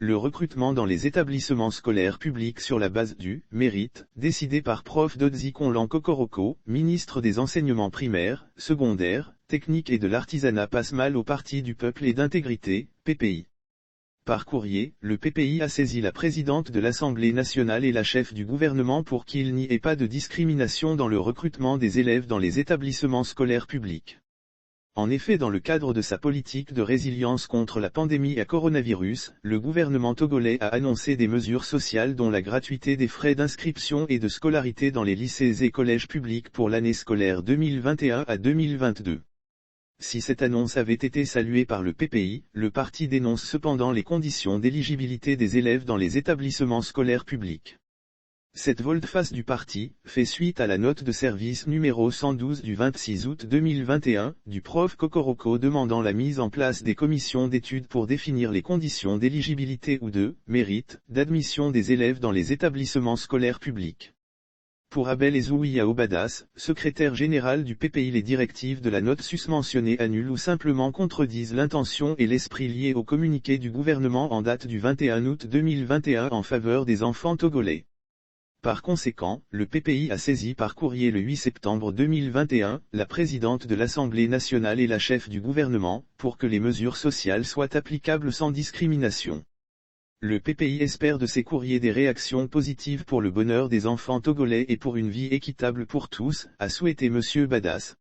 le recrutement dans les établissements scolaires publics sur la base du « mérite », décidé par Prof Dodzi Conlan Kokoroko, ministre des Enseignements primaires, secondaires, techniques et de l'artisanat passe mal au Parti du Peuple et d'Intégrité, PPI. Par courrier, le PPI a saisi la présidente de l'Assemblée nationale et la chef du gouvernement pour qu'il n'y ait pas de discrimination dans le recrutement des élèves dans les établissements scolaires publics. En effet, dans le cadre de sa politique de résilience contre la pandémie à coronavirus, le gouvernement togolais a annoncé des mesures sociales dont la gratuité des frais d'inscription et de scolarité dans les lycées et collèges publics pour l'année scolaire 2021 à 2022. Si cette annonce avait été saluée par le PPI, le parti dénonce cependant les conditions d'éligibilité des élèves dans les établissements scolaires publics. Cette volte-face du parti fait suite à la note de service numéro 112 du 26 août 2021, du prof Kokoroko demandant la mise en place des commissions d'études pour définir les conditions d'éligibilité ou de « mérite » d'admission des élèves dans les établissements scolaires publics. Pour Abel Ezouia Obadas, secrétaire général du PPI, les directives de la note susmentionnée annulent ou simplement contredisent l'intention et l'esprit liés au communiqué du gouvernement en date du 21 août 2021 en faveur des enfants togolais. Par conséquent, le PPI a saisi par courrier le 8 septembre 2021, la présidente de l'Assemblée nationale et la chef du gouvernement, pour que les mesures sociales soient applicables sans discrimination. Le PPI espère de ces courriers des réactions positives pour le bonheur des enfants togolais et pour une vie équitable pour tous, a souhaité M. Badas.